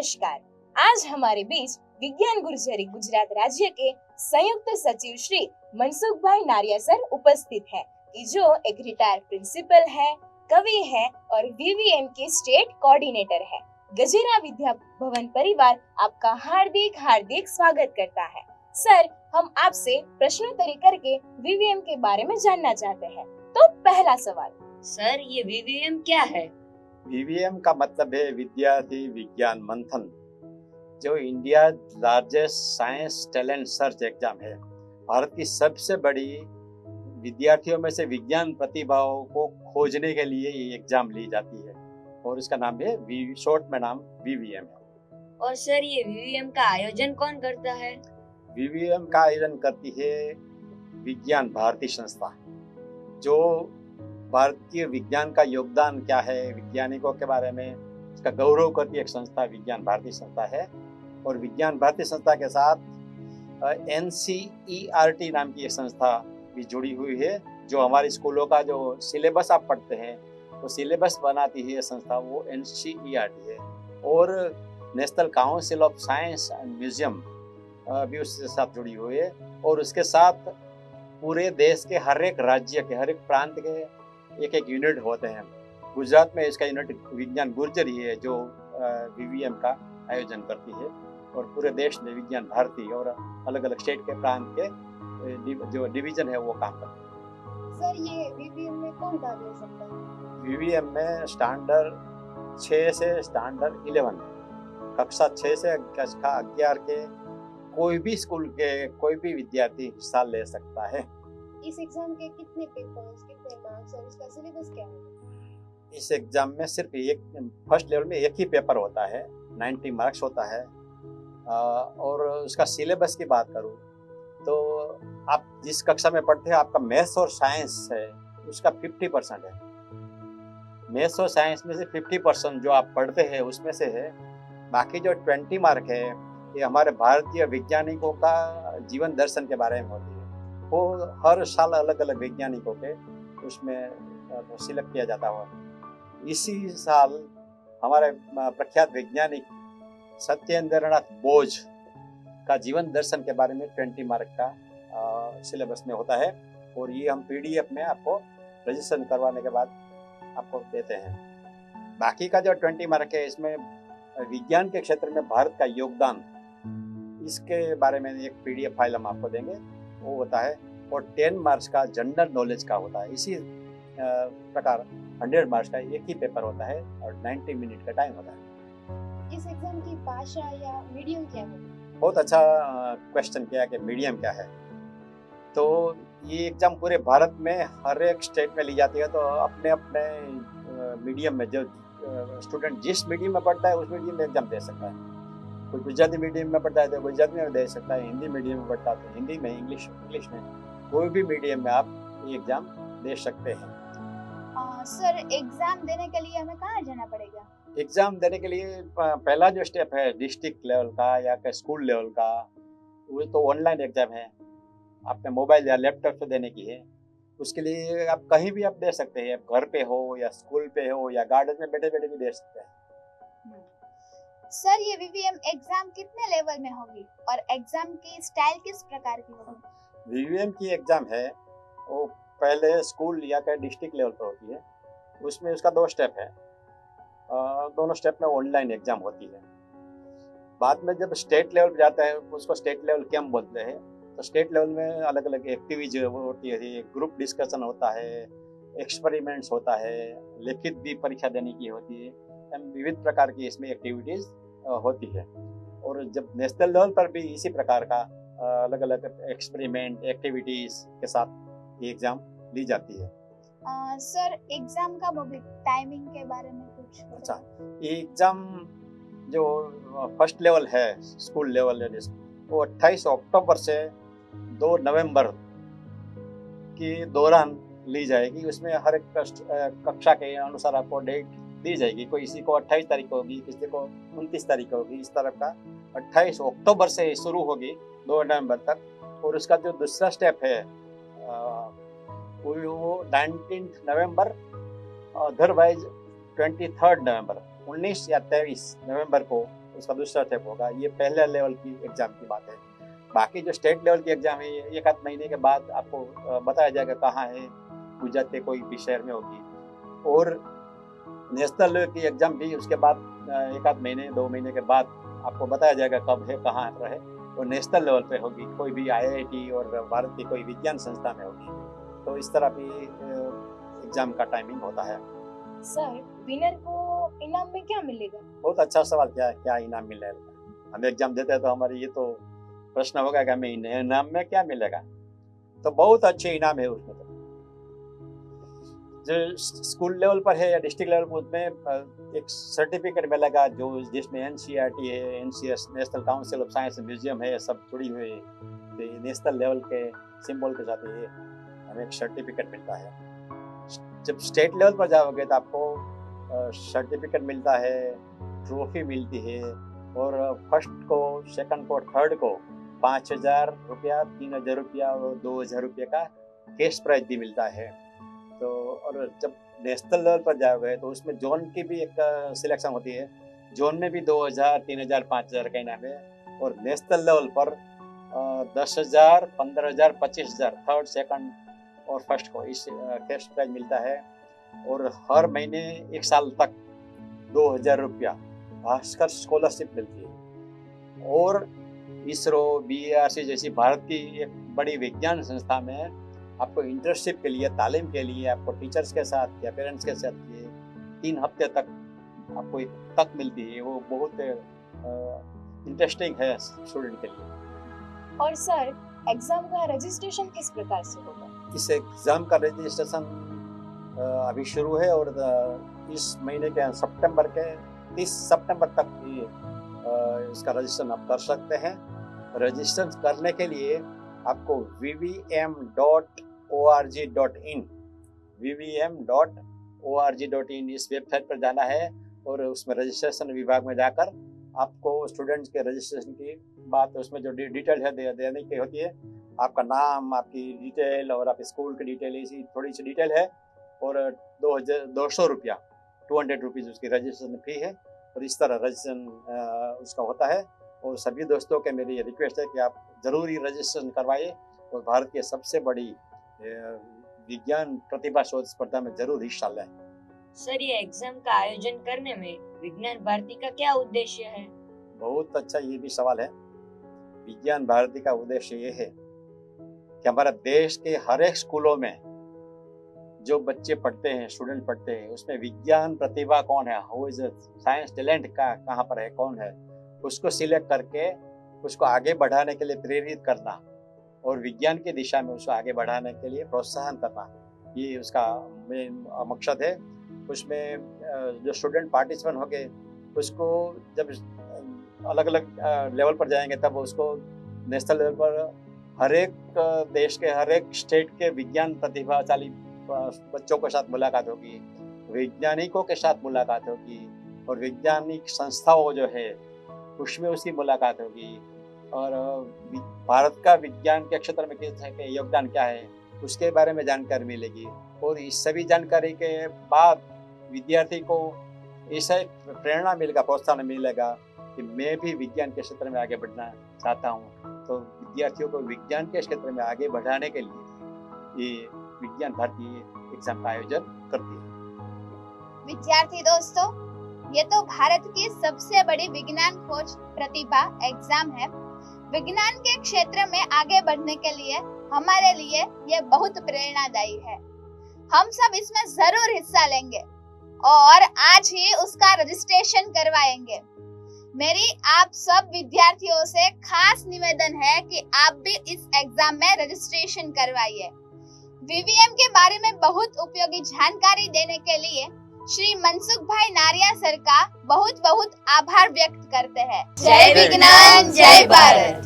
नमस्कार। आज हमारे बीच विज्ञान गुर्जरी गुजरात राज्य के संयुक्त सचिव श्री मनसुखभाई नारिया सर उपस्थित है, कि जो एक रिटायर्ड प्रिंसिपल है, कवि है और वीवीएम के स्टेट कोऑर्डिनेटर है। गजेरा विद्या भवन परिवार आपका हार्दिक हार्दिक स्वागत करता है। सर, हम आपसे प्रश्नोत्तरी करके वीवीएम के बारे में जानना चाहते हैं। तो पहला सवाल, सर ये वीवीएम क्या है? वीवीएम का मतलब है विद्यार्थी विज्ञान मंथन, जो India largest science talent search exam है। भारत की सबसे बड़ी विद्यार्थियों में से विज्ञान प्रतिभाओं को खोजने के लिए ये एग्जाम ली जाती है और इसका नाम है शॉर्ट में नाम वीवीएम है। और सर ये वीवीएम का आयोजन कौन करता है? वीवीएम का आयोजन करती है विज्ञान भारती संस्था, जो भारतीय विज्ञान का योगदान क्या है, वैज्ञानिकों के बारे में इसका गौरव करती एक संस्था विज्ञान भारती संस्था है। और विज्ञान भारती संस्था के साथ एनसीईआरटी नाम की एक संस्था भी जुड़ी हुई है, जो हमारे स्कूलों का जो सिलेबस आप पढ़ते हैं तो सिलेबस बनाती है ये संस्था, वो एनसीईआरटी है। और national council of science and museum भी उसके साथ जुड़ी हुई है। और उसके साथ पूरे देश के हर एक राज्य के हर एक प्रांत के एक एक यूनिट होते हैं। गुजरात में इसका यूनिट विज्ञान गुर्जरी है, जो वीवीएम का आयोजन करती है। और पूरे देश में विज्ञान भारती और अलग अलग स्टेट के प्रांत के जो डिवीजन है वो काम करते हैं। सर ये वीवीएम में कौन भाग ले सकता है? वीवीएम में स्टैंडर्ड 6 से स्टैंडर्ड 11, कक्षा 6 से कक्षा 11 के कोई भी स्कूल के कोई भी विद्यार्थी हिस्सा ले सकता है। इस एग्जाम के कितने पेपर्स, कितने मार्क्स और इसका सिलेबस क्या है? इस एग्जाम में सिर्फ एक फर्स्ट लेवल में एक ही पेपर होता है, 90 मार्क्स होता है। और उसका सिलेबस की बात करूँ तो आप जिस कक्षा में पढ़ते हैं, आपका मैथ्स और साइंस है उसका 50% है। मैथ्स और साइंस में से 50% जो आप पढ़ते हैं उसमें से है। बाकी जो 20 मार्क है ये हमारे भारतीय वैज्ञानिकों का जीवन दर्शन के बारे में होती है। वो हर साल अलग अलग वैज्ञानिकों के उसमें सिलेक्ट किया जाता हुआ। इसी साल हमारे प्रख्यात वैज्ञानिक सत्येंद्रनाथ बोस का जीवन दर्शन के बारे में 20 मार्क का सिलेबस में होता है। और ये हम पीडीएफ में आपको रजिस्ट्रेशन करवाने के बाद आपको देते हैं। बाकी का जो 20 मार्क है, इसमें विज्ञान के क्षेत्र में भारत का योगदान, इसके बारे में एक पीडीएफ फाइल हम आपको देंगे, वो होता है। और 10 मार्क्स का जनरल नॉलेज का होता है। इसी प्रकार 100 मार्क्स का एक ही पेपर होता है और 90 मिनट का टाइम होता है। इस एग्जाम की भाषा या मीडियम क्या है? बहुत अच्छा क्वेश्चन किया कि मीडियम क्या है। तो ये एग्जाम पूरे भारत में हर एक स्टेट में ली जाती है। तो अपने अपने मीडियम में जो स्टूडेंट जिस मीडियम में पढ़ता है उस मीडियम में एग्जाम दे सकता है। कोई गुजराती मीडियम में पढ़ता है तो गुजराती में दे सकता है, हिंदी मीडियम में पढ़ता है तो हिंदी में, इंग्लिश में, कोई भी मीडियम में आप ये एग्जाम दे सकते हैं। सर एग्जाम देने के लिए हमें कहाँ जाना पड़ेगा? एग्जाम देने के लिए पहला जो स्टेप है डिस्ट्रिक्ट लेवल का या स्कूल लेवल का, वो तो ऑनलाइन एग्जाम है, आपने मोबाइल या लैपटॉप से देने की है। उसके लिए आप कहीं भी आप दे सकते हैं, घर पे हो या स्कूल पे हो या गार्डन में बैठे बैठे भी दे सकते हैं। सर ये वीवीएम एग्जाम कितने लेवल में होगी और एग्जाम की स्टाइल किस प्रकार की होगी? वीवीएम की एग्जाम है वो पहले स्कूल या डिस्ट्रिक्ट लेवल पर होती है। उसमें उसका 2 स्टेप है। दोनों स्टेप में ऑनलाइन एग्जाम होती है। बाद में जब स्टेट लेवल पर जाता है उसको स्टेट लेवल कैंप बोलते हैं। तो स्टेट लेवल में अलग अलग एक्टिविटीज होती है, ग्रुप डिस्कशन होता है, एक्सपेरिमेंट्स होता है, लिखित भी परीक्षा देने की होती है, विविध प्रकार की इसमें एक्टिविटीज होती है। और जब नेशनल लेवल पर भी इसी प्रकार का अलग अलग एक्सपेरिमेंट एक्टिविटीज के साथ ये एग्जाम ली जाती है। सर एग्जाम का टाइमिंग के बारे में कुछ? अच्छा, ये एग्जाम जो फर्स्ट लेवल है स्कूल लेवल है वो 28 अक्टूबर से 2 नवंबर के दौरान ली जाएगी। उसमें हर एक कक्षा के अनुसार आपको डेट दी जाएगी। कोई किसी को 28 तारीख को होगी, किसी को 29 तारीख को होगी। इस तरह का 28 अक्टूबर से शुरू होगी 2 नवंबर तक। और उसका जो दूसरा स्टेप है वो 19 नवंबर, अदरवाइज 23 नवंबर, 19 या 23 नवंबर को उसका दूसरा स्टेप होगा। ये पहले लेवल की एग्जाम की बात है। बाकी जो स्टेट लेवल की एग्जाम है, ये 1 आध महीने के बाद आपको बताया जाएगा कहाँ है, गुजरात के कोई भी शहर में होगी। और नेशनल लेवल की एग्जाम भी उसके बाद 1 आध महीने 2 महीने के बाद आपको बताया जाएगा कब है, कहाँ है, और नेशनल लेवल पे होगी, कोई भी IIT और भारत की कोई विज्ञान संस्था में होगी। तो इस तरह भी एग्जाम का टाइमिंग होता है। सर, विनर को इनाम में क्या मिलेगा? बहुत अच्छा सवाल, क्या इनाम मिलेगा? हम एग्जाम देते हैं तो हमारी ये तो प्रश्न होगा कि हमें इनाम में क्या मिलेगा। तो बहुत अच्छे इनाम है उसमें। तो जो स्कूल लेवल पर है या डिस्ट्रिक्ट लेवल पर, उसमें एक सर्टिफिकेट मिलेगा जो जिसमें NCERT है, NCS national council of science museum है, सब जुड़ी हुई है। तो नेशनल लेवल के सिंबल के साथ ये हमें एक सर्टिफिकेट मिलता है। जब स्टेट लेवल पर जाओगे तो आपको सर्टिफिकेट मिलता है, ट्रॉफी मिलती है, और फर्स्ट को, सेकंड को, थर्ड को 5,000 रुपया, 3,000 रुपया और 2,000 रुपये का कैश प्राइज भी मिलता है। तो और जब नेशनल लेवल पर जाओगे तो उसमें जोन की भी एक सिलेक्शन होती है। जोन में भी 2,000, 3,000, 5,000 का इनाम है। और नेशनल लेवल पर 10,000, 15,000, 25,000 थर्ड, सेकंड और फर्स्ट को इस कैश प्राइज मिलता है। और हर महीने 1 साल तक 2,000 रुपया भास्कर स्कॉलरशिप मिलती है। और इसरो, BARC जैसी भारत की एक बड़ी विज्ञान संस्था में आपको इंटर्नशिप के लिए, तालीम के लिए, आपको टीचर्स के साथ या पेरेंट्स के साथ ये 3 हफ्ते तक आपको एक तक मिलती है। वो बहुत इंटरेस्टिंग है स्टूडेंट के लिए। और सर, एग्जाम का रजिस्ट्रेशन किस प्रकार से होगा? इस एग्जाम का रजिस्ट्रेशन अभी शुरू है और इस महीने के सितंबर के 30 सितंबर तक ही इसका रजिस्ट्रेशन आप कर सकते हैं। रजिस्टर करने के लिए आपको vvm.org.in इस वेबसाइट पर जाना है और उसमें रजिस्ट्रेशन विभाग में जाकर आपको स्टूडेंट्स के रजिस्ट्रेशन की बात, उसमें जो डिटेल है देने की होती है। आपका नाम, आपकी डिटेल और आपके स्कूल की डिटेल, ऐसी थोड़ी सी डिटेल है। और 200 रुपया, 200 रुपीज़ उसकी रजिस्ट्रेशन फी है। और इस तरह रजिस्ट्रेशन उसका होता है। और सभी दोस्तों के मेरी रिक्वेस्ट है कि आप ज़रूर ही रजिस्ट्रेशन करवाइए और भारत के सबसे बड़ी विज्ञान प्रतिभा शोध स्पर्धा में जरूर हिस्सा लें। सर, ये एग्जाम का आयोजन करने में विज्ञान भारती का क्या उद्देश्य है? बहुत अच्छा ये भी सवाल है। विज्ञान भारती का उद्देश्य ये है कि हमारे देश के हर एक स्कूलों में जो बच्चे पढ़ते हैं, स्टूडेंट पढ़ते हैं, उसमें विज्ञान प्रतिभा कौन है, हु इज साइंस टैलेंट का कहाँ पर है, कौन है, उसको सिलेक्ट करके उसको आगे बढ़ाने के लिए प्रेरित करना और विज्ञान की दिशा में उसको आगे बढ़ाने के लिए प्रोत्साहन करना, ये उसका मेन मकसद है। उसमें जो स्टूडेंट पार्टिसिपेंट होंगे उसको जब अलग अलग लेवल पर जाएंगे तब उसको नेशनल लेवल पर हर एक देश के, हर एक स्टेट के विज्ञान प्रतिभाशाली बच्चों के साथ मुलाकात होगी, वैज्ञानिकों के साथ मुलाकात होगी और वैज्ञानिक संस्थाओं जो है उसमें उसकी मुलाकात होगी। और भारत का विज्ञान के क्षेत्र में किस योगदान क्या है उसके बारे में जानकारी मिलेगी। और इस सभी जानकारी के बाद विद्यार्थी को ऐसा प्रेरणा मिलेगा, प्रोत्साहन मिलेगा कि मैं भी विज्ञान के क्षेत्र में आगे बढ़ना चाहता हूँ। तो विद्यार्थियों को विज्ञान के क्षेत्र में आगे बढ़ाने के लिए ये विज्ञान भारती एग्जाम का आयोजन करती है। विद्यार्थी दोस्तों, ये तो भारत की सबसे बड़ी विज्ञान खोज प्रतिभा एग्जाम है। विज्ञान के क्षेत्र में आगे बढ़ने के लिए हमारे लिए ये बहुत प्रेरणादायी है। हम सब इसमें जरूर हिस्सा लेंगे और आज ही उसका रजिस्ट्रेशन करवाएंगे। मेरी आप सब विद्यार्थियों से खास निवेदन है कि आप भी इस एग्जाम में रजिस्ट्रेशन करवाइए। वीवीएम के बारे में बहुत उपयोगी जानकारी देने के लिए श्री मनसुख भाई नारिया सर का बहुत बहुत आभार व्यक्त करते हैं। जय विज्ञान, जय भारत।